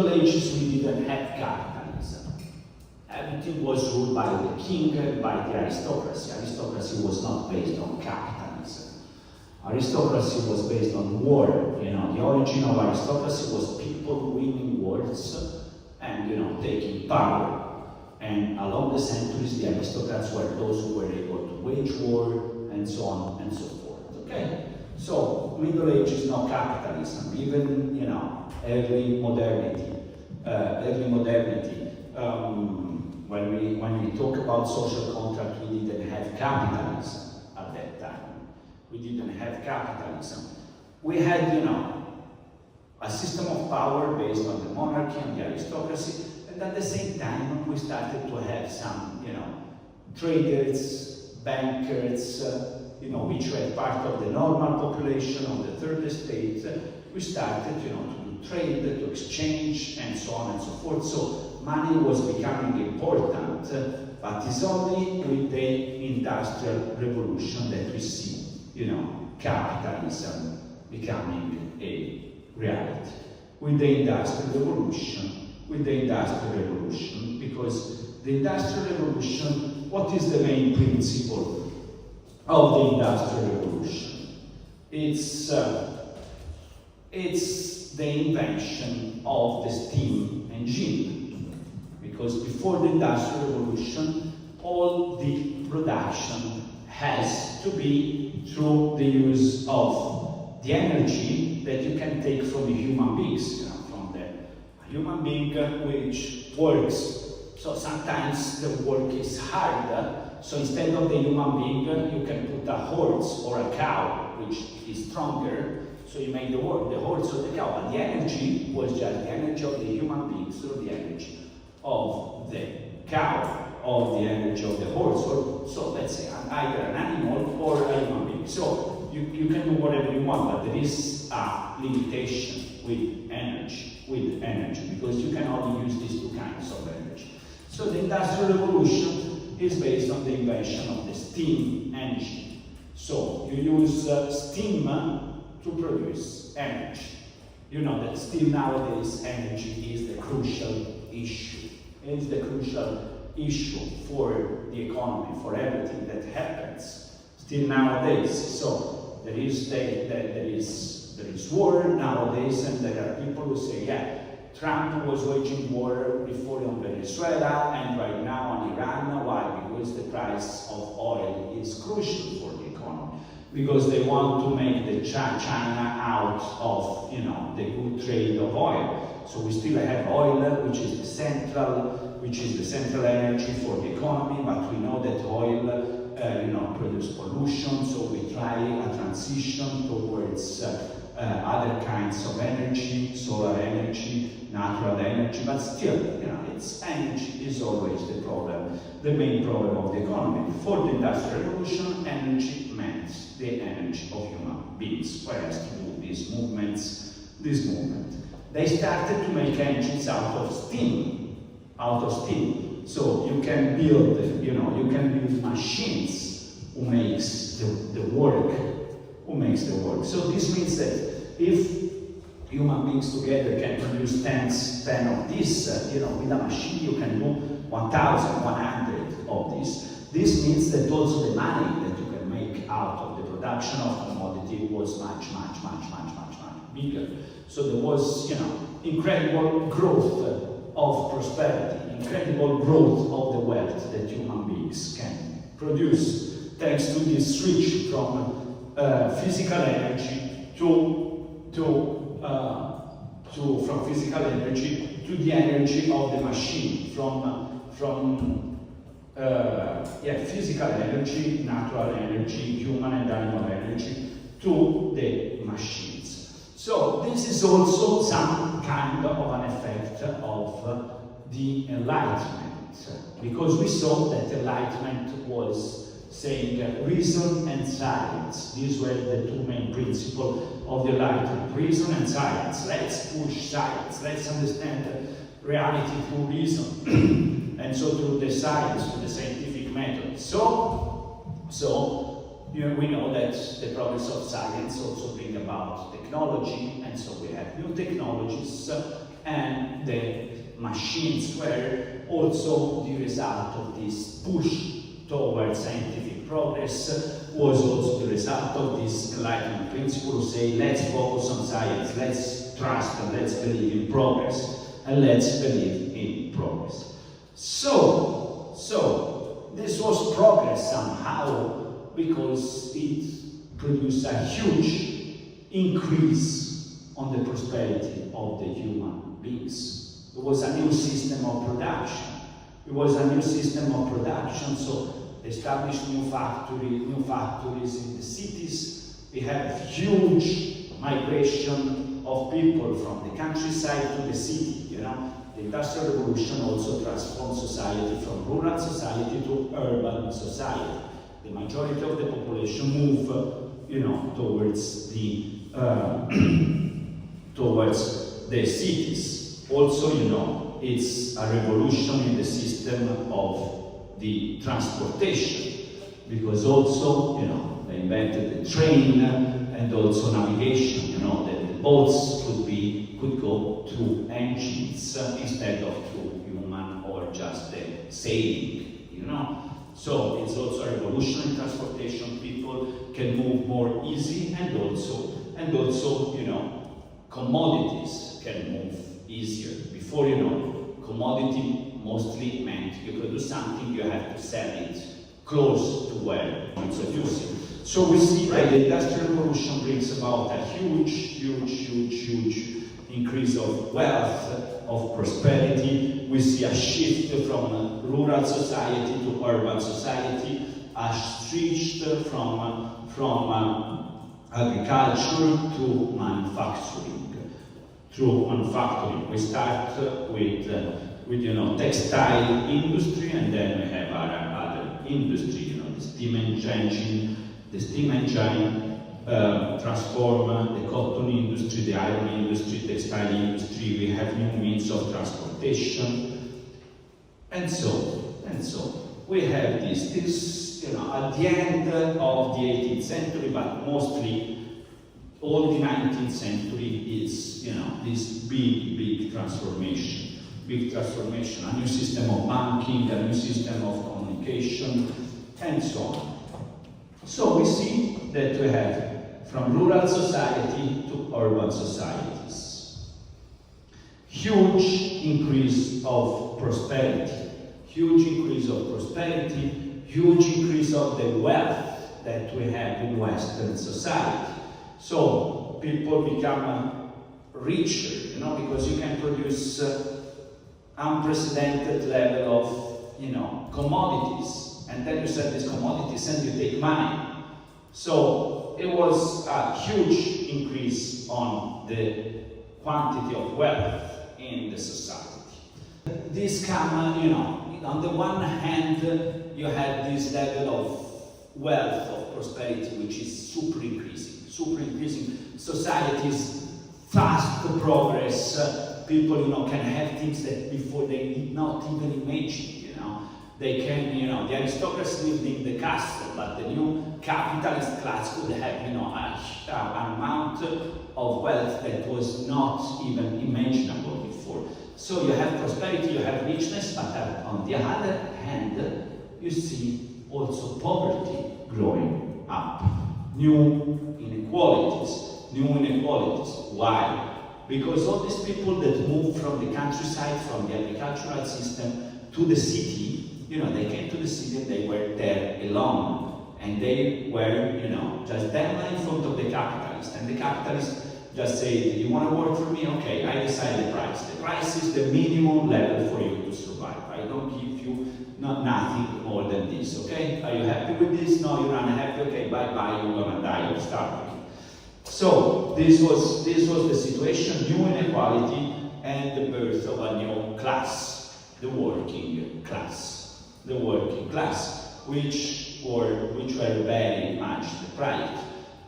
Middle Ages we didn't have capitalism. Everything was ruled by the king and by the aristocracy. Aristocracy was not based on capitalism. Aristocracy was based on war. You know, the origin of aristocracy was people winning wars and, you know, taking power. And along the centuries, the aristocrats were those who were able to wage war and so on and so forth. Okay? So, Middle Ages, no capitalism. Even, you know, early modernity. When we talk about social contract, we didn't have capitalism at that time. We didn't have capitalism. We had, you know, a system of power based on the monarchy and the aristocracy, and at the same time we started to have some, you know, traders, bankers, you know, which were part of the normal population of the third estate. We started, you know, to do trade, to exchange, and so on and so forth. So money was becoming important, but it's only with the Industrial Revolution that we see, you know, capitalism becoming a reality. With the Industrial Revolution, because the Industrial Revolution, what is the main principle of the Industrial Revolution? It's the invention of the steam engine. Because before the Industrial Revolution, all the production has to be through the use of the energy that you can take from the human beings, you know, from the human being which works. So sometimes the work is hard, so instead of the human being, you can put a horse or a cow, which is stronger, so you make the work, the horse or the cow, but the energy was just the energy of the human beings through the energy of the cow, of the energy of the horse, or so let's say either an animal or a human being. So you can do whatever you want, but there is a limitation with energy, because you can only use these two kinds of energy. So the Industrial Revolution is based on the invention of the steam engine. So you use steam to produce energy. You know that still nowadays energy is the crucial issue. It's the crucial issue for the economy, for everything that happens still nowadays. So there is war nowadays, and there are people who say, yeah, Trump was waging war before on Venezuela and right now on Iran. Why? Because the price of oil is crucial for the economy. Because they want to make the China out of, you know, the good trade of oil. So we still have oil, which is the central energy for the economy, but we know that oil, you know, produces pollution. So we try a transition towards other kinds of energy, solar energy, natural energy, but still, you know, it's energy is always the problem, the main problem of the economy. Before the Industrial Revolution, energy meant the energy of human beings. Whereas to do these movements, they started to make engines out of steam. So you can build, you know, you can build machines who makes the work. So this means that if human beings together can produce 10 of this, you know, with a machine you can do 1,100 of this. This means that also the money that you can make out of the production of commodity was much bigger. So there was, you know, incredible growth of prosperity, incredible growth of the wealth that human beings can produce, thanks to this switch from physical energy from physical energy to the energy of the machine, from physical energy, natural energy, human and animal energy, to the machines. So this is also some kind of an effect of the Enlightenment, because we saw that Enlightenment was saying reason and science. These were the two main principles of the Enlightenment, reason and science. Let's push science, let's understand reality through reason, and so through the science, through the scientific method. So we know that the progress of science also bring about technology, and so we have new technologies and the machines were also the result of this push towards scientific progress, was also the result of this Enlightenment principle to say, let's focus on science, let's trust and let's believe in progress, and let's believe in progress. So this was progress somehow, because it produced a huge increase on the prosperity of the human beings. It was a new system of production. So they established new factories in the cities. We have huge migration of people from the countryside to the city, you know. The Industrial Revolution also transformed society from rural society to urban society. The majority of the population move, you know, towards the cities. Also, you know, it's a revolution in the system of the transportation, because also, you know, they invented the train and also navigation, you know, that the boats could go through engines instead of through human or just sailing, you know. So it's also a revolution in transportation. People can move more easy, and also, you know, commodities can move easier. Before, you know, commodity mostly meant you could do something, you have to sell it close to where you produce it. So we see that the Industrial Revolution brings about a huge increase of wealth, of prosperity. We see a shift from rural society to urban society, a switch from agriculture to manufacturing. Through manufacturing, we start with you know, textile industry, and then we have other industry, you know, the steam engine transform the cotton industry, the iron industry, textile industry. We have new means of transportation, and so we have this, you know, at the end of the 18th century, but mostly all the 19th century is, you know, this big transformation. Big transformation, a new system of banking, a new system of communication, and so on. So we see that we have from rural society to urban societies. Huge increase of prosperity, huge increase of the wealth that we have in Western society. So people become richer, you know, because you can produce unprecedented level of, you know, commodities, and then you sell these commodities and you take money. So it was a huge increase on the quantity of wealth in the society. This come, you know, on the one hand, you had this level of wealth, of prosperity, which is super increasing. Societies, fast progress. People, you know, can have things that before they did not even imagine, you know. They can, you know, the aristocracy lived in the castle, but the new capitalist class could have, you know, an amount of wealth that was not even imaginable before. So you have prosperity, you have richness, but on the other hand, you see also poverty growing up. New inequalities. Why? Because all these people that moved from the countryside, from the agricultural system to the city, you know, they came to the city and they were there alone. And they were, you know, just them in front of the capitalist. And the capitalist just said, you want to work for me? Okay, I decide the price. The price is the minimum level for you to survive. I don't give you nothing more than this, okay? Are you happy with this? No, you're unhappy? Okay, bye-bye, you're gonna die of starving. So this was the situation, new inequality, and the birth of a new class, the working class, which were very much deprived.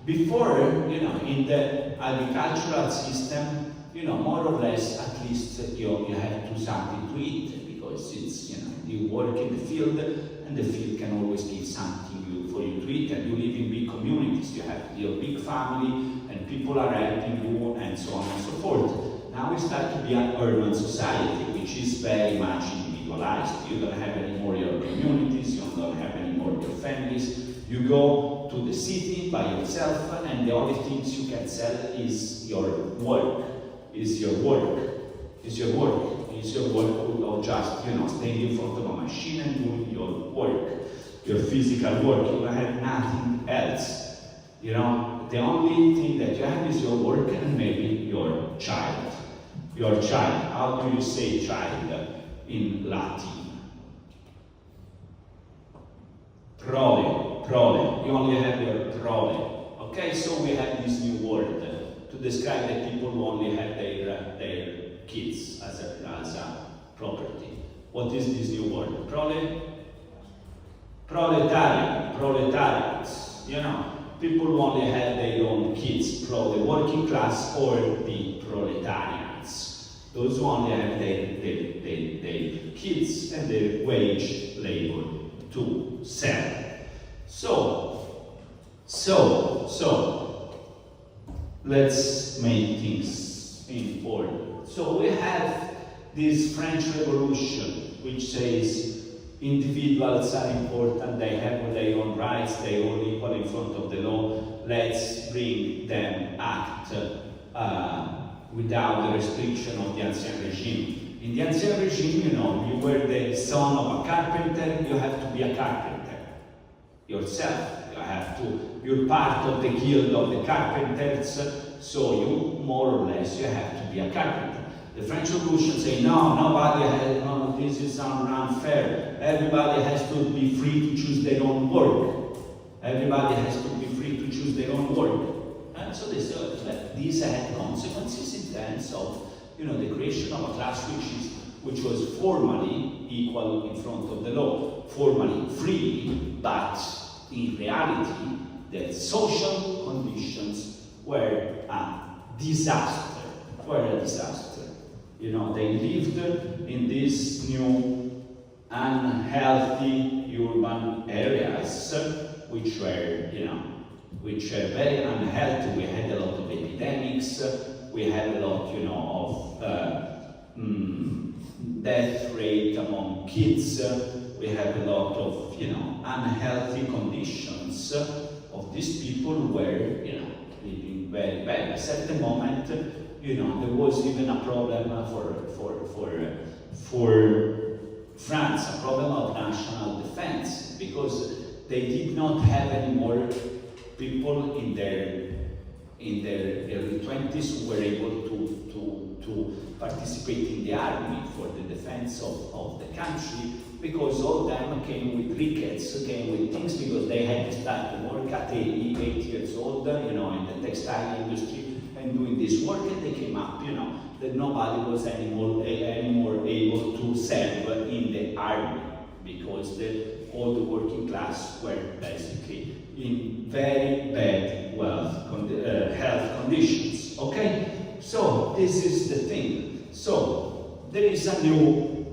Before, you know, in the agricultural system, you know, more or less, at least you have to something to eat, because it's, you know, you work in the field, and the field can always give something for you to eat, and you live in big communities, you have your big family, and people are helping you, and so on and so forth. now we start to be an urban society, which is very much individualized. You don't have any more your communities, you don't have any more your families. You go to the city by yourself, and the only things you can sell is your work. Is your work of just, you know, staying in front of a machine and doing your work, your physical work. You don't have nothing else. You know, the only thing that you have is your work and maybe your child. Your child. How do you say child in Latin? Prole. You only have your prole. Okay, so we have this new word to describe the people who only have their kids as a property. What is this new word? Proletariat. You know, people who only have their own kids, the working class or the proletarians. Those who only have their kids and their wage labor to sell. So let's make things in order. So we have this French Revolution, which says individuals are important, they have their own rights, they are equal in front of the law. Let's bring them act without the restriction of the Ancien regime. In the Ancien regime, you know, you were the son of a carpenter, you have to be a carpenter yourself. You're part of the guild of the carpenters, so you, more or less, you have to be a carpenter. The French Revolution say, no, this is unfair. Everybody has to be free to choose their own work. Everybody has to be free to choose their own work. And so they said that these had consequences in terms of, you know, the creation of a class which was formally equal in front of the law, formally free, but in reality, the social conditions were a disaster. You know, they lived in these new unhealthy urban areas, which were very unhealthy. We had a lot of epidemics. We had a lot, you know, of death rate among kids. We have a lot of, you know, unhealthy conditions of these people who were, you know, living very bad. At a certain moment, you know, there was even a problem for France, a problem of national defense, because they did not have any more people in their early 20s who were able to participate in the army for the defense of the country, because all of them came with rickets, came with things, because they had to start to work at 8 years old, you know, in the textile industry and doing this work, and they came up, you know, that nobody was anymore able to serve in the army, because all the working class were basically in very bad health conditions. Okay, so this is the thing. So there is a new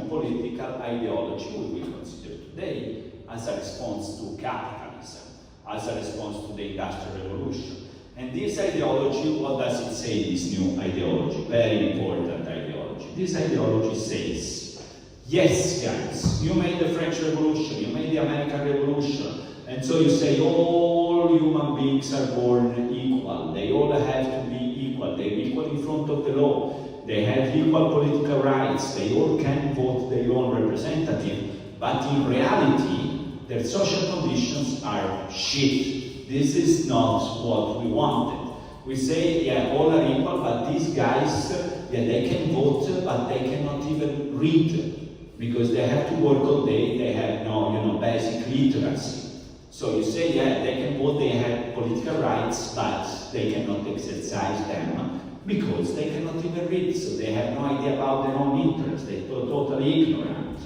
political ideology we will consider today as a response to capitalism, as a response to the Industrial Revolution. And this ideology, what does it say, this new ideology? Very important ideology. This ideology says, yes, guys, you made the French Revolution, you made the American Revolution, and so you say all human beings are born equal. They all have to be equal. They're equal in front of the law. They have equal political rights. They all can vote their own representative. But in reality, their social conditions are shit. This is not what we wanted. We say, yeah, all are equal, but these guys, yeah, they can vote, but they cannot even read, because they have to work all day. They have no, you know, basic literacy. So you say, yeah, they can vote, they have political rights, but they cannot exercise them because they cannot even read, so they have no idea about their own interests. They're totally ignorant.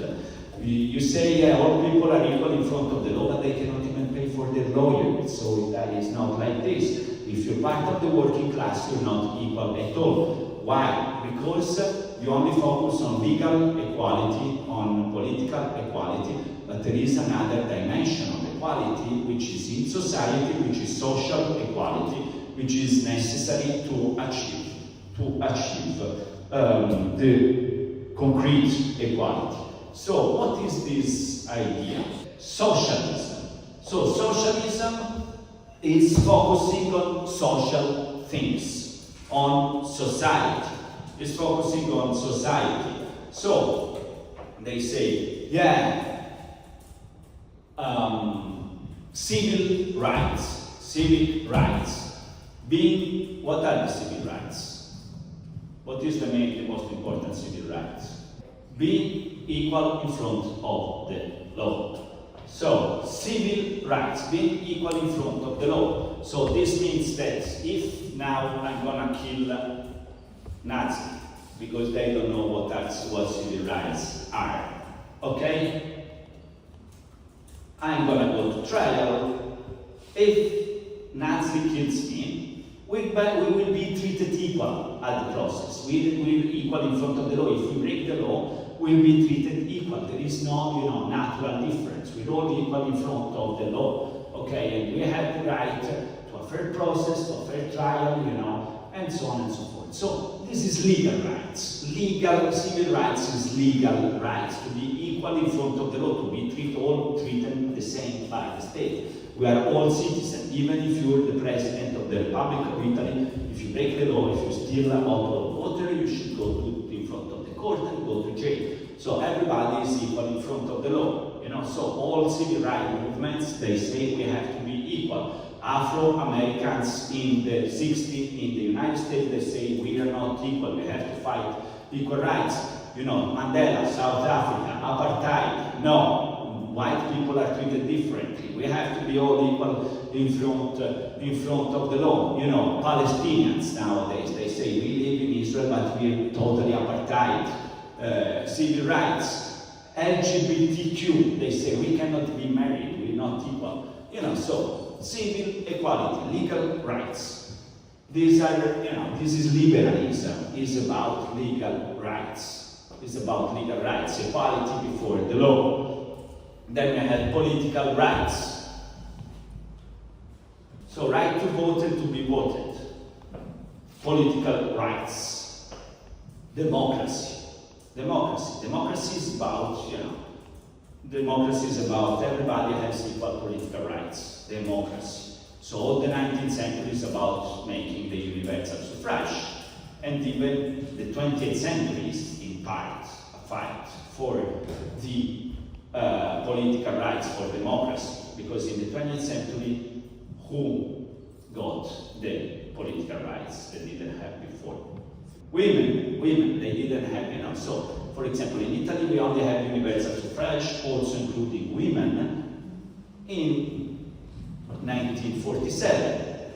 You say, yeah, all people are equal in front of the law, but they cannot even pay for their lawyers. So that is not like this. If you're part of the working class, you're not equal at all. Why? Because you only focus on legal equality, on political equality, but there is another dimension of equality, which is in society, which is social equality, which is necessary to achieve to achieve the concrete equality. So what is this idea? Socialism. So socialism is focusing on social things, on society. It's focusing on society. So they say, yeah, civil rights, civic rights. Being, what are the civil rights? What is the most important civil rights? Being equal in front of the law. So, civil rights, being equal in front of the law. So this means that if now I'm gonna kill Nazi, because they don't know what civil rights are, okay? I'm gonna go to trial. If Nazi kills me, we will be treated equal at the process. We will be equal in front of the law. If we break the law, we'll be treated equal. There is no, natural difference. We're all equal in front of the law, okay? And we have the right to a fair process, to a fair trial, and so on and so forth. So this is legal rights. Civil rights is legal rights, to be equal in front of the law, to be all treated the same by the state. We are all citizens, even if you're the president of the Republic of Italy. If you break the law, if you steal a bottle of water, you should go in front of the court and go to jail. So everybody is equal in front of the law. So all civil rights movements, they say we have to be equal. Afro-Americans in the 60s in the United States, they say we are not equal, we have to fight equal rights. Mandela, South Africa, apartheid, no, white people are treated differently. We have to be all equal in front of the law. Palestinians nowadays, they say we live in Israel, but we're totally apartheid. Civil rights, LGBTQ, they say we cannot be married, we're not equal. So civil equality, legal rights. These are, this is liberalism, is about legal rights. It's about legal rights, equality before the law. Then we have political rights. So right to vote and to be voted. Political rights. Democracy. Democracy is about, democracy is about everybody has equal political rights. Democracy. So all the 19th century is about making the universal suffrage. And even the 20th century is in part a fight for the political rights, for democracy. Because in the 20th century, who got the political rights they didn't have before? Women, they didn't have, So, for example, in Italy, we only have universal suffrage, also including women, in 1947,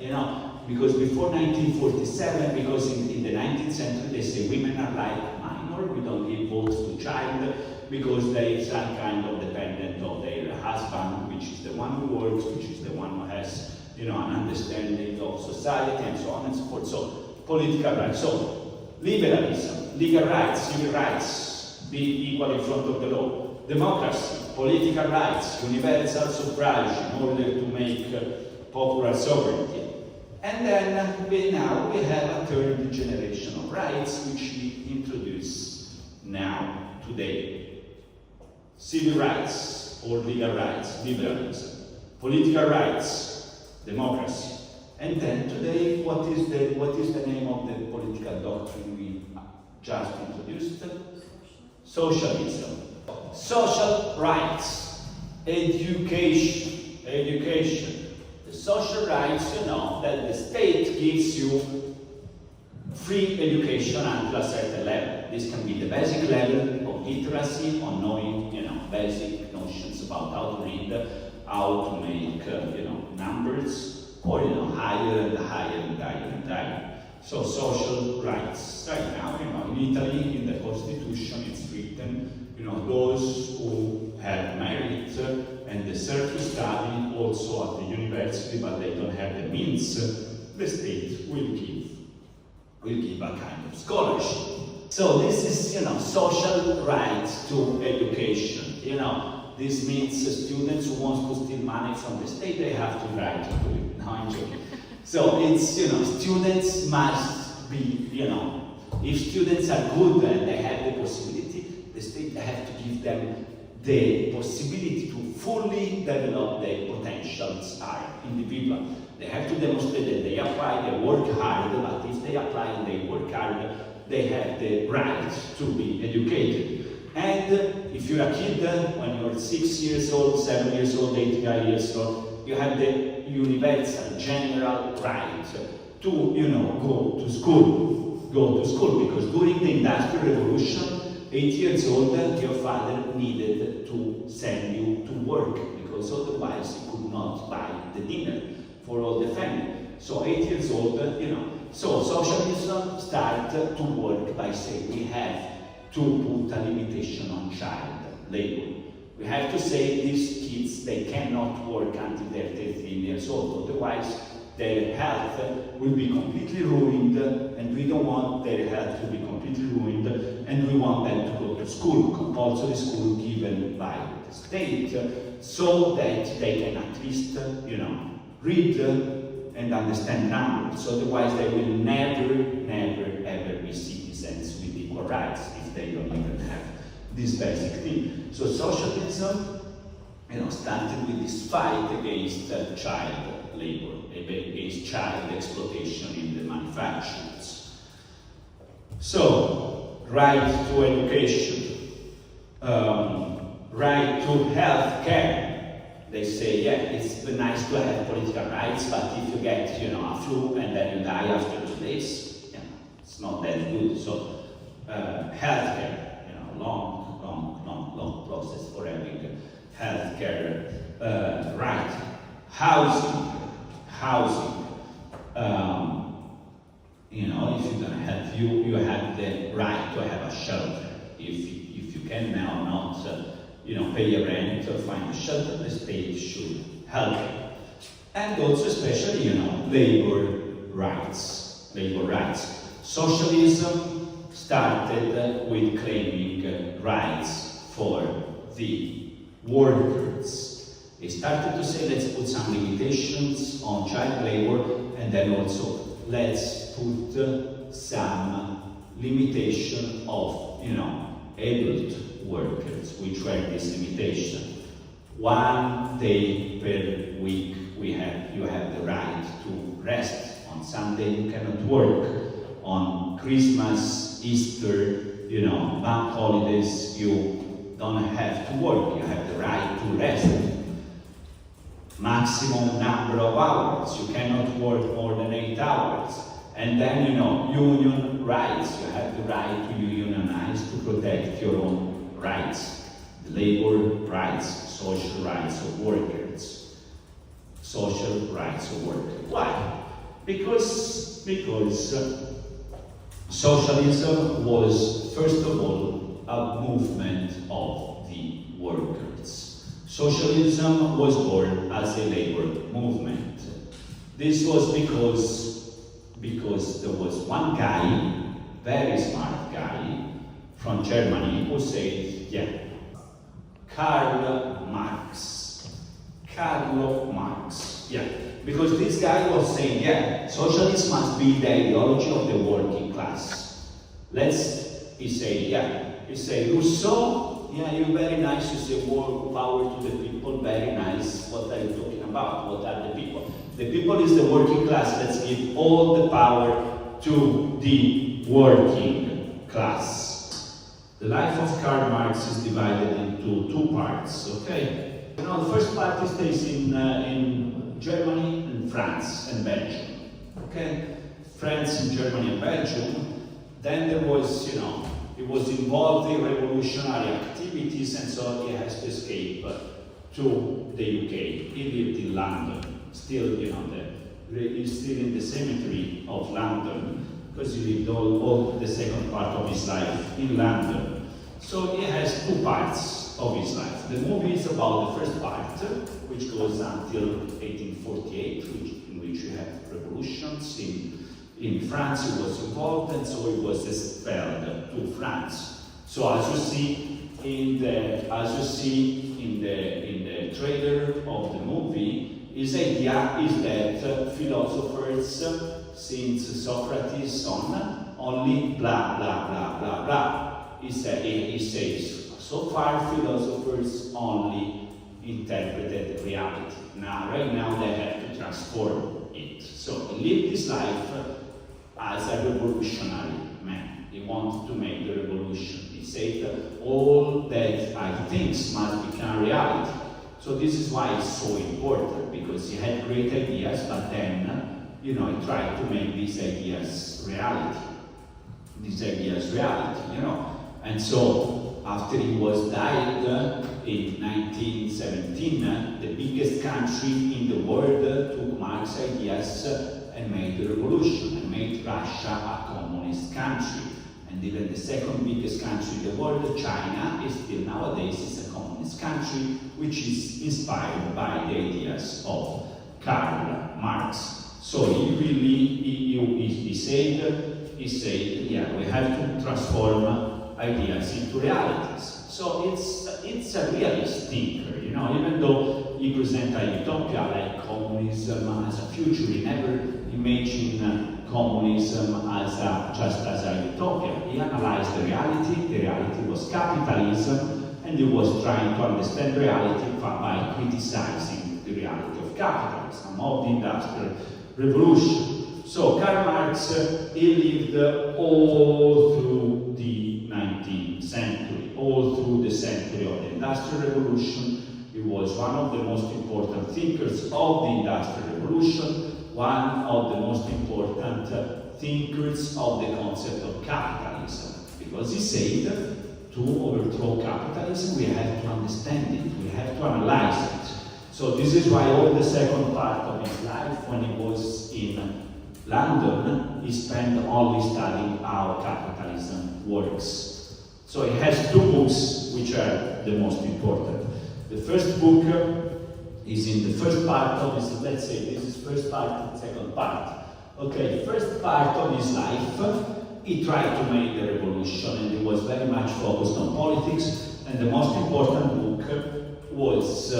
because before 1947, because in the 19th century, they say women are like minor, we don't give votes to child, because they are kind of dependent of their husband, which is the one who works, which is the one who has, an understanding of society, and so on and so forth. So, political rights. So, liberalism, legal rights, civil rights, be equal in front of the law. Democracy, political rights, universal suffrage in order to make popular sovereignty. And then we have a third generation of rights which we introduce now, today. Civil rights or legal rights, liberalism. Political rights, democracy. And then today, what is the name of the political doctrine we just introduced? Socialism. Social rights, education. The social rights, that the state gives you free education until a certain level. This can be the basic level of literacy, on knowing, basic notions about how to read, how to make, numbers, or, higher and higher and higher and higher. So social rights. Right now, in Italy, in the Constitution, it's written, those who have merit and deserve to study also at the university, but they don't have the means, the state will give a kind of scholarship. So this is, social rights to education. This means students who want to steal money from the state, they have to try to do it. No, I'm joking. So it's, students must must be, if students are good and they have the possibility, the state have to give them the possibility to fully develop their potentials are individual. They have to demonstrate that they apply, they work hard, but if they apply and they work hard, they have the right to be educated. And if you're a kid, when you're 6 years old, 7 years old, 8 years old, you have the universal, general right to, go to school. Go to school, because during the Industrial Revolution, 8 years old, your father needed to send you to work, because otherwise he could not buy the dinner for all the family. So 8 years old, So socialism started to work by saying we have to put a limitation on child labor. We have to say these kids, they cannot work until they're 13 years old, otherwise their health will be completely ruined, and we don't want their health to be completely ruined, and we want them to go to school, compulsory school given by the state, so that they can at least, read and understand numbers. Otherwise they will never, ever be citizens with equal rights if they don't even have this basic thing. So socialism, started with this fight against child labor, against child exploitation in the manufacturers. So, right to education, right to health care. They say, yeah, it's nice to have political rights, but if you get, a flu and then you die after 2 days, it's not that good. So, health care, long process for having health care, right. Housing. If you're gonna have you have the right to have a shelter. If you can now not, pay a rent or find a shelter, the state should help you. And also, especially, labor rights. Socialism started with claiming rights for the workers. They started to say, let's put some limitations on child labor, and then also let's put some limitation of, adult workers, which were this limitation. 1 day per week you have the right to rest. On Sunday you cannot work. On Christmas, Easter, bank holidays, you don't have to work. You have the right to rest. Maximum number of hours. You cannot work more than 8 hours. And then, union rights. You have the right to unionize to protect your own rights. The labor rights, social rights of workers. Social rights of workers. Why? Because socialism was, first of all, a movement of the workers. Socialism was born as a labor movement. This was because there was one guy, very smart guy, from Germany, who said, Karl Marx, because this guy was saying, socialism must be the ideology of the working class. He said, Rousseau, you're very nice, you say war, power to the people, very nice. What are you talking about? What are the people? The people is the working class. Let's give all the power to the working class. The life of Karl Marx is divided into 2 parts, okay? The first part is takes in Germany and France and Belgium, okay? France and Germany and Belgium. Then there was, he was involved in revolutionary activities, and so he has to escape to the UK. He lived in London, still, he's still in the cemetery of London, because he lived all the second part of his life in London. So he has 2 parts of his life. The movie is about the first part, which goes until 1848, in which you have revolutions. In France he was involved, and so he was expelled to France. So as you see in the trailer of the movie, his idea is that philosophers since Socrates on, only blah, blah, blah, blah, blah. He says, so far philosophers only interpreted reality. Now, right now, they have to transform it. So he lived his life as a revolutionary man. He wanted to make the revolution. He said that all that I think must become reality. So this is why it's so important, because he had great ideas, but then, he tried to make these ideas reality. And so, after he was died in 1917, the biggest country in the world took Marx's ideas and made the revolution, and made Russia a communist country. And even the second biggest country in the world, China, is still nowadays is a communist country, which is inspired by the ideas of Karl Marx. So he really, he said, yeah, we have to transform ideas into realities. So it's a realist thinker, even though he presents a utopia like communism as a future, he never imagined communism as just as a utopia. He analyzed the reality was capitalism, and he was trying to understand reality by criticizing the reality of capitalism, of the Industrial Revolution. So Karl Marx, he lived all through the 19th century, all through the century of the Industrial Revolution. He was one of the most important thinkers of the Industrial Revolution, one of the most important thinkers of the concept of capitalism, because he said to overthrow capitalism, we have to understand it, we have to analyze it. So this is why all the second part of his life, when he was in London, he spent only studying how capitalism works. So he has two books which are the most important. The first book is in the first part of his, let's say this is first part and second part. Okay, first part of his life, he tried to make the revolution, and he was very much focused on politics, and the most important book was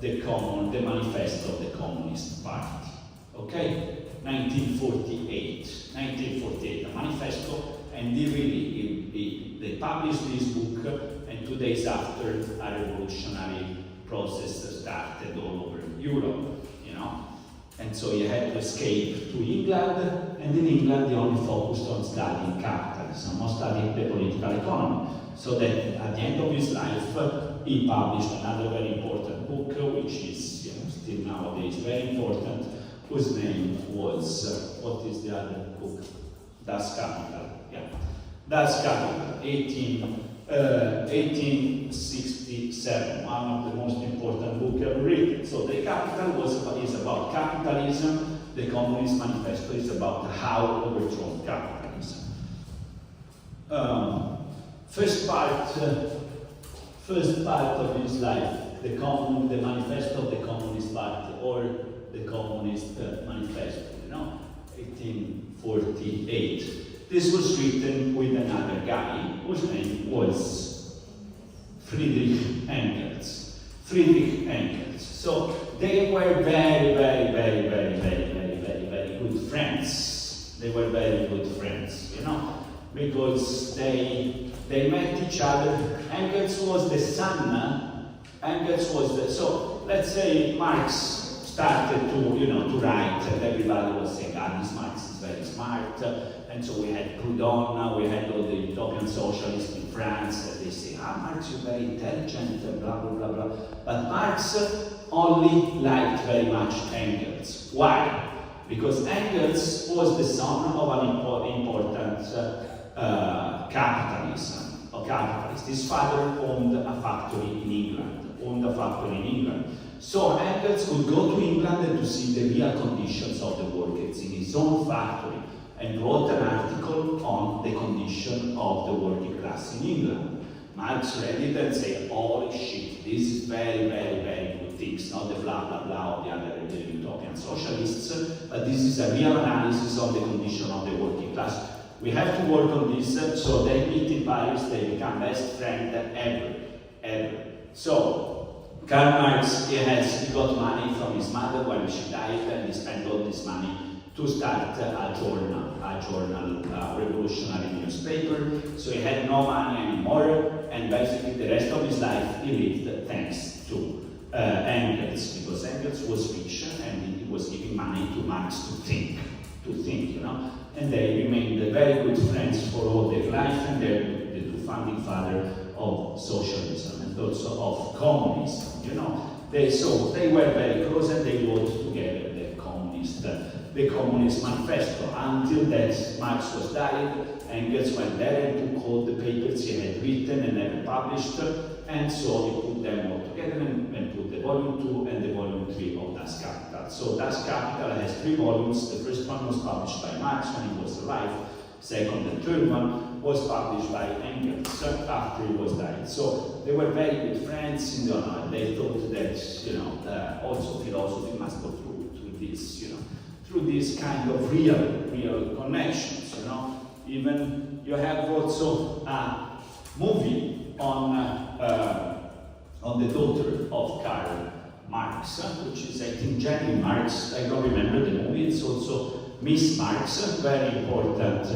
the Manifesto of the Communist Party. Okay, 1948, a manifesto, and they published this book, and 2 days after, a revolutionary process started all over Europe, And so he had to escape to England, and in England he only focused on studying capitalism, not studying the political economy. So that at the end of his life, he published another very important book, which is still nowadays very important, whose name was, what is the other book? Das Kapital, yeah. Das Kapital, 1867, one of the most important books ever written. So the Capital is about capitalism, the Communist Manifesto is about how to overthrow capitalism. First part of his life, the Manifesto of the Communist Party, or the Communist Manifesto, 1848. This was written with another guy whose name was Friedrich Engels. So they were very good friends. They were very good friends, because they met each other. Engels was the son. So let's say Marx started to write, and everybody was saying, this Marx is very smart. And so we had Proudhon, we had all the utopian socialists in France, and they say, Marx is very intelligent, and blah, blah, blah, blah. But Marx only liked very much Engels. Why? Because Engels was the son of an important capitalist. His father owned a factory in England. So Engels could go to England and to see the real conditions of the workers in his own factory, and wrote an article on the condition of the working class in England. Marx read it and said, holy shit, this is very good things, not the blah blah blah of the other utopian socialists, but this is a real analysis of the condition of the working class. We have to work on this. So they meet in Paris, they become best friends ever. So Karl Marx, he got money from his mother when she died, and he spent all this money to start a journal revolutionary newspaper. So he had no money anymore, and basically the rest of his life he lived thanks to Engels, because Engels was rich and he was giving money to Marx to think, you know. And they remained very good friends for all their life, and they're the two founding fathers of socialism and also of communism, you know. They were very close, and they wrote together the Communist Manifesto, until that Marx was died. Engels went there and took all the papers he had written and never published, and so he put them all together and put the volume 2 and the volume 3 of Das Kapital. So Das Kapital has 3 volumes. The first one was published by Marx when he was alive. Second and third one was published by Engels after he was died. So they were very good friends, you know. They thought that, you know, also philosophy must go through this, you know, through this kind of real connections, you know. Even you have also a movie on the daughter of Karl Marx, which is, I think, Jenny Marx. I don't remember the movie. It's also Miss Marx, very important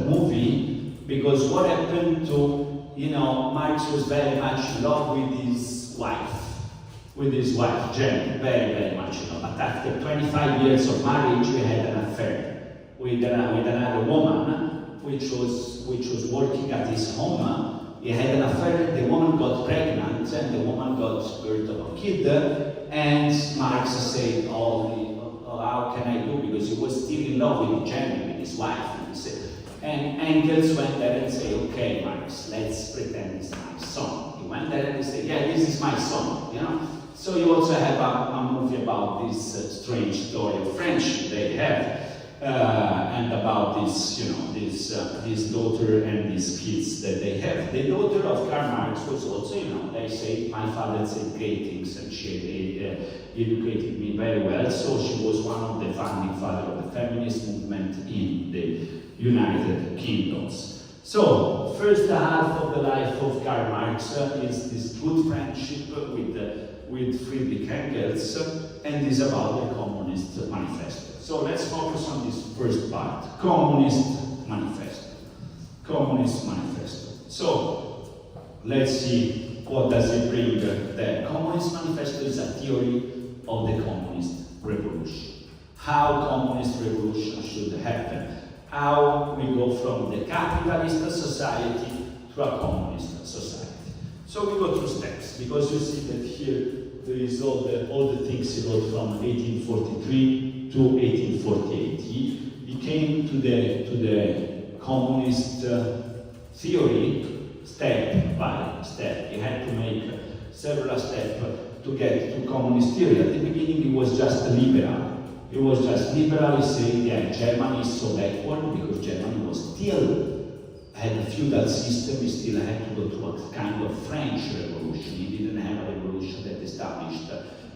movie, because what happened to, you know, Marx was very much in love with his wife, Jenny, very much in love. But after 25 years of marriage, we had an affair with another woman, which was working at his home. He had an affair, the woman got pregnant, and the woman got birth of a kid, and Marx said, how can I do? Because he was still in love with Jenny, with his wife. And Engels went there and said, okay, Marx, let's pretend it's my son. He went there and he said, yeah, this is my son, you know. So you also have a movie about this strange story of friendship they have, and about this, you know, this daughter and these kids that they have. The daughter of Karl Marx was also, you know, they say, my father said great things, and she educated me very well, so she was one of the founding fathers of the feminist movement in the United Kingdoms. So, first half of the life of Karl Marx is this good friendship with Friedrich Engels, and is about the Communist Manifesto. So let's focus on this first part, Communist Manifesto. Communist Manifesto. So, let's see what does it bring. The Communist Manifesto is a theory of the communist revolution. How communist revolution should happen. How we go from the capitalist society to a communist society. So we go through steps, because you see that here there is all the things he wrote from 1843 to 1848. He came to the communist theory step by step. He had to make several steps to get to communist theory. At the beginning, he was just a liberal. He was just liberal. He said, yeah, Germany is so backward because Germany was still had a feudal system. He still had to go through a kind of French revolution. He didn't have a revolution that established,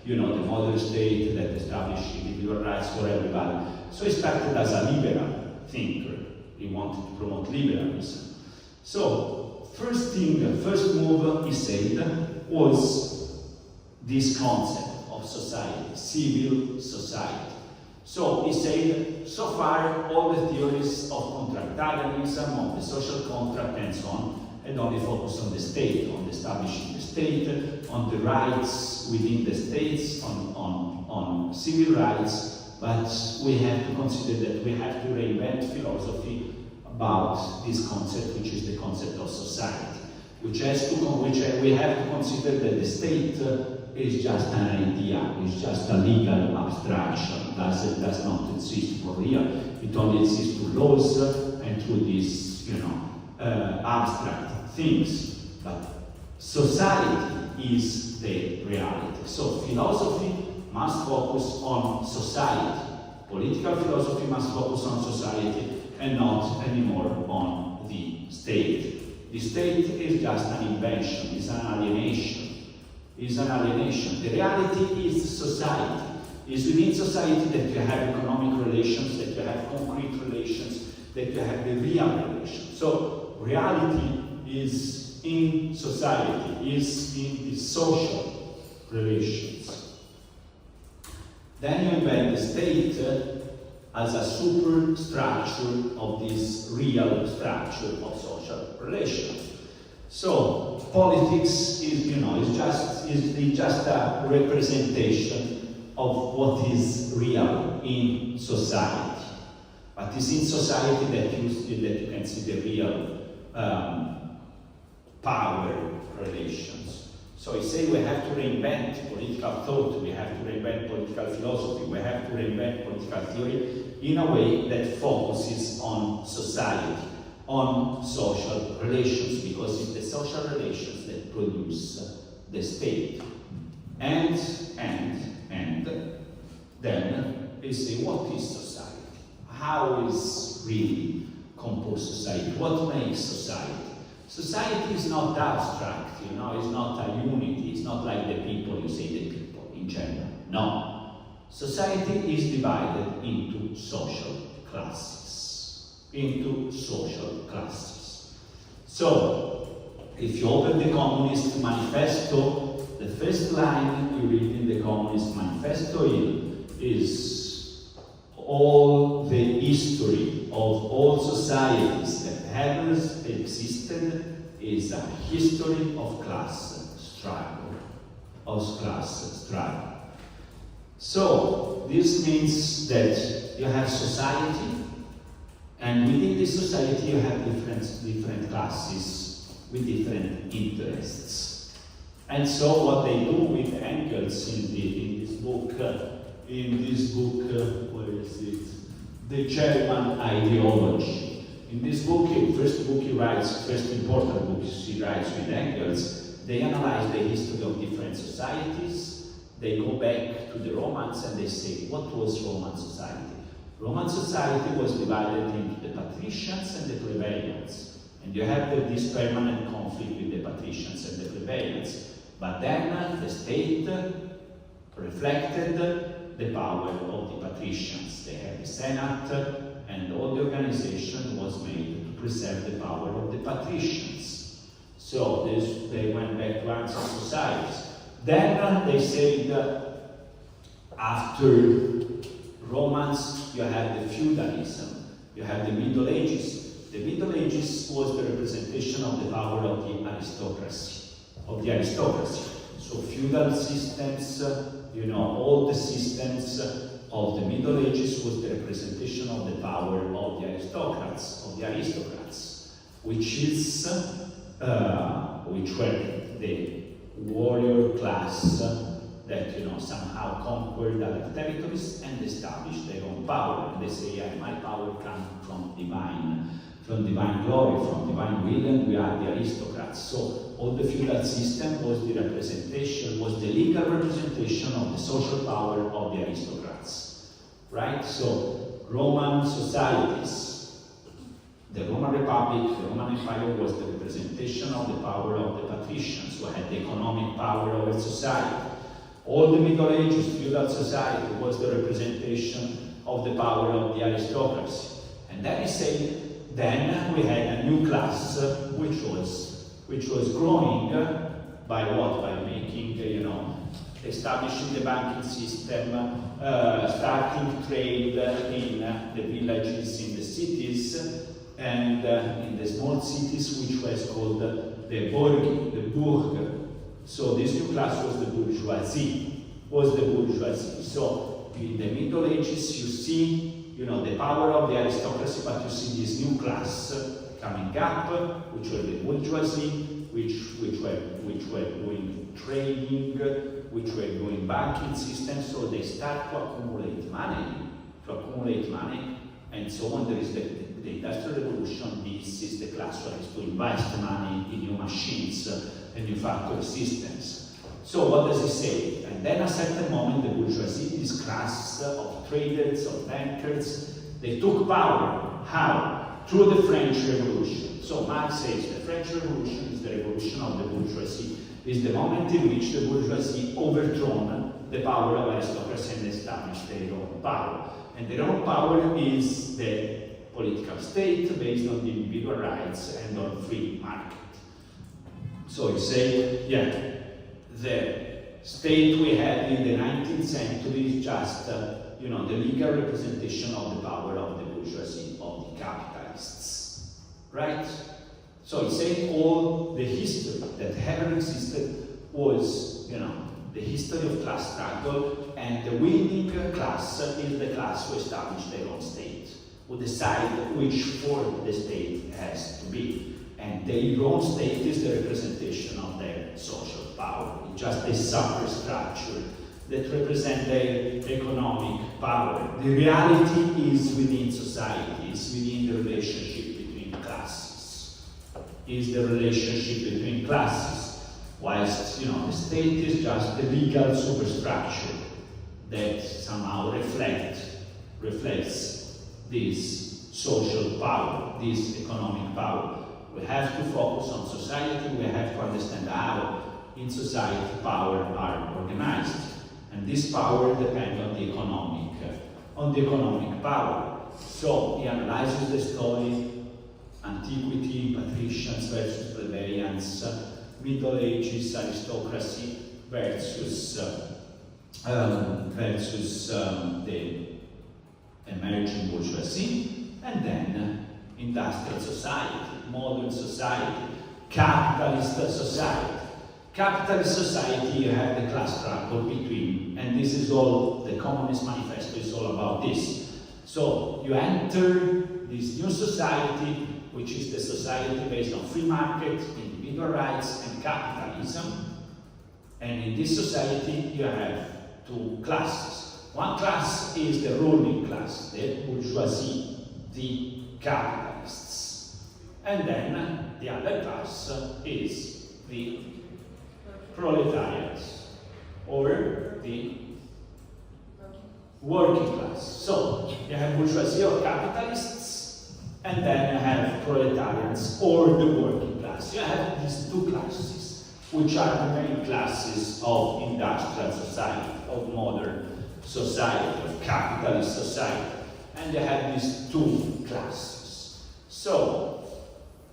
you know, the modern state, that established individual rights for everybody. So he started as a liberal thinker. He wanted to promote liberalism. So, first move, he said, was this concept of society, civil society. So he said, so far, all the theories of contractarianism, of the social contract, and so on, had only focused on the state, on establishing the state, on the rights within the states, on civil rights, but we have to consider that we have to reinvent philosophy about this concept, which is the concept of society, which we have to consider that the state is just an idea, is just a legal abstraction, does not exist for real. It only exists through laws and through these, you know, abstract things. But society is the reality. So philosophy must focus on society. Political philosophy must focus on society and not anymore on the state. The state is just an invention, is an alienation. The reality is society. It's within society that you have economic relations, that you have concrete relations, that you have the real relations. So reality is in society, is in the social relations. Then you invent the state, as a superstructure of this real structure of social relations. So politics is, is just a representation of what is real in society. But it's in society that you can see the real power relations. So I say we have to reinvent political thought, we have to reinvent political philosophy, we have to reinvent political theory in a way that focuses on society, on social relations, because it's the social relations that produce the state. And then we say, what is society? How is really composed society? What makes society? Society is not abstract, it's not a unity, it's not like the people, you say the people in general. No. Society is divided into social classes. So, if you open the Communist Manifesto, the first line you read in the Communist Manifesto is all the history of all societies that ever existed is a history of class struggle. So, this means that you have society, and within this society you have different classes with different interests. And so what they do with Engels in this book, where is it? The German Ideology. In this book, first important book he writes with Engels, they analyze the history of different societies. They go back to the Romans and they say, what was Roman society? Roman society was divided into the patricians and the plebeians. And you have this permanent conflict with the patricians and the plebeians. But then the state reflected the power of the patricians. They had the Senate, and all the organization was made to preserve the power of the patricians. So they went back to ancient societies. Then they said, after Romans, you had the feudalism, you had the Middle Ages. The Middle Ages was the representation of the power of the aristocracy. So feudal systems, all the systems of the Middle Ages was the representation of the power of the aristocrats, which were the warrior class that somehow conquered other territories and established their own power. And they say, yeah, my power comes from divine glory, from divine will, and we are the aristocrats. So all the feudal system was the representation, was the legal representation of the social power of the aristocrats. Right? So Roman societies, the Roman Republic, the Roman Empire was the representation of the power of the patricians who had the economic power over society. All the Middle Ages, feudal society was the representation of the power of the aristocracy. And then he said, then we had a new class which was growing by what? By making, establishing the banking system, starting trade in the villages, in the cities, and in the small cities, which was called the Burg. So this new class was the bourgeoisie. So in the Middle Ages, you see, the power of the aristocracy, but you see this new class coming up, which were the bourgeoisie, which were doing trading, which were doing banking systems. So they start to accumulate money, and so when there is the Industrial Revolution, this is the class who has to invest money in new machines and new factory systems. So what does he say? And then at a certain moment, the bourgeoisie, this class of traders, of bankers, they took power. How? Through the French Revolution. So Marx says the French Revolution is the revolution of the bourgeoisie. It's the moment in which the bourgeoisie overthrown the power of aristocracy and established their own power. And their own power is the political state based on the individual rights and on free market. So you say, yeah, the state we had in the 19th century is just, you know, the legal representation of the power of the bourgeoisie, of the capitalists, right? So he's saying all the history that ever existed was, you know, the history of class struggle, and the winning class is the class who established their own state, who decide which form the state has to be. And their own state is the representation of their social power. It's just a superstructure that represents their economic power. The reality is within society, is within the relationship between classes. Is the relationship between classes, whilst, you know, the state is just the legal superstructure that somehow reflects this social power, this economic power. We have to focus on society, we have to understand how in society power are organized. And this power depends on the economic power. So he analyzes the story, antiquity, patricians versus plebeians, Middle Ages, aristocracy versus the emerging bourgeoisie, and then industrial society, modern society, capitalist society. Capitalist society, you have the class struggle between, and this is all, the Communist Manifesto is all about this. So you enter this new society, which is the society based on free market, individual rights, and capitalism. And in this society, you have two classes. One class is the ruling class, the bourgeoisie, the capitalists. And then the other class is the proletariat, or the working class. So you have bourgeoisie or capitalists, and then you have proletarians or the working class. You have these two classes, which are the main classes of industrial society, of modern society, of capitalist society. And you have these two classes. So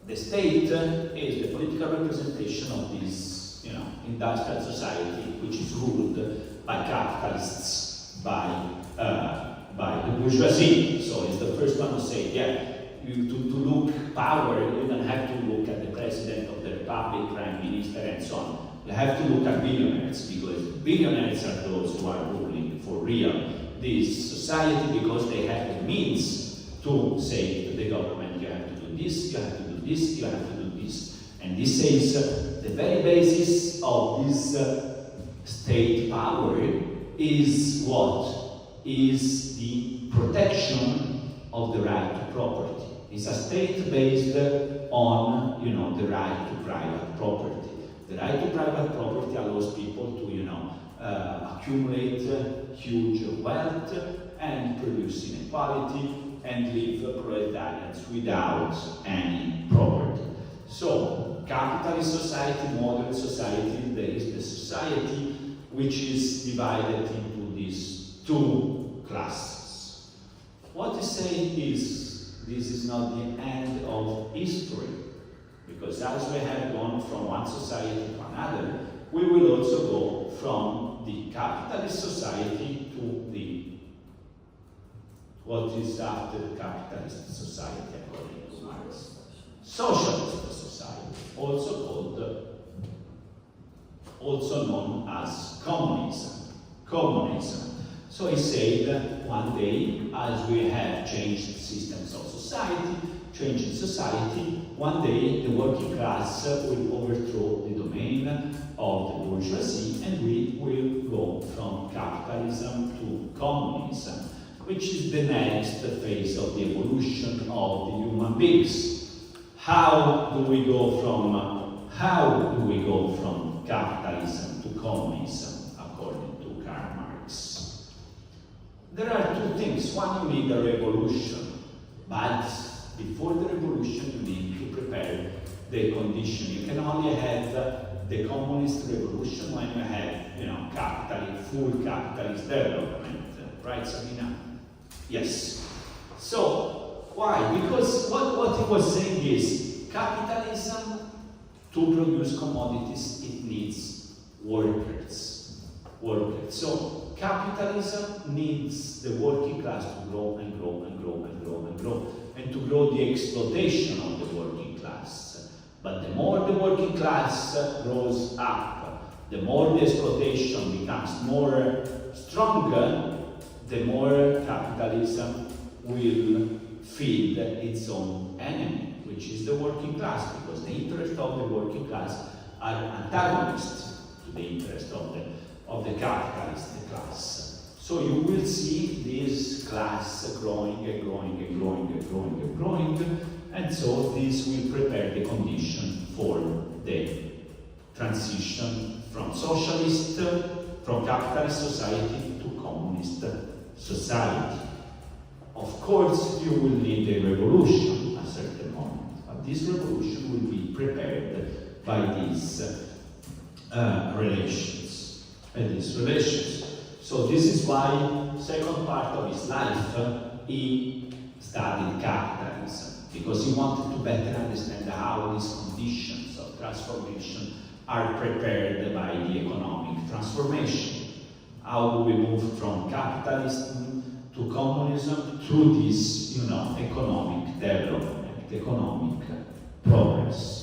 the state is the political representation of this, you know, industrial society, which is ruled by capitalists, by the bourgeoisie. So it's the first one to say, yeah, to look power, you don't have to look at the president of the republic, prime minister, and so on. You have to look at billionaires, because billionaires are those who are ruling for real this society, because they have the means to say to the government, you have to do this, you have to do this, you have to do this. And this says the very basis of this state power is what? Is the protection of the right to property. It's a state based on, you know, the right to private property. The right to private property allows people to, you know, accumulate huge wealth and produce inequality and live proletarians without any property. So, capitalist society, modern society, there is the society which is divided into these two classes. What he's saying is, this is not the end of history, because as we have gone from one society to another, we will also go from the capitalist society to the what is after the capitalist society according to Marx. Socialist society, also known as communism. So he said one day, as we have changed systems of society, changing society, one day the working class will overthrow the domain of the bourgeoisie, and we will go from capitalism to communism, which is the next phase of the evolution of the human beings. How do we go from capitalism to communism, according to Karl Marx? There are two things. One, you need a revolution, but before the revolution, you need to prepare the condition. You can only have the communist revolution when you have, you know, full capitalist development, right, Sabina? Yes. So why? Because what he was saying is capitalism, to produce commodities, it needs workers. workers. So capitalism needs the working class to grow and grow and grow and grow and grow, and to grow the exploitation of the working class. But the more the working class grows up, the more the exploitation becomes more stronger, the more capitalism will feed its own enemy, which is the working class, because the interests of the working class are antagonists to the interest of the capitalist class. So you will see this class growing and growing and growing and growing and growing, and so this will prepare the condition for the transition from socialist, from capitalist society to communist society. Of course, you will need a revolution at a certain moment, but this revolution will be prepared by these relations. So this is why, second part of his life, he studied capitalism, because he wanted to better understand how these conditions of transformation are prepared by the economic transformation. How do we move from capitalism to communism through this, economic development, economic progress.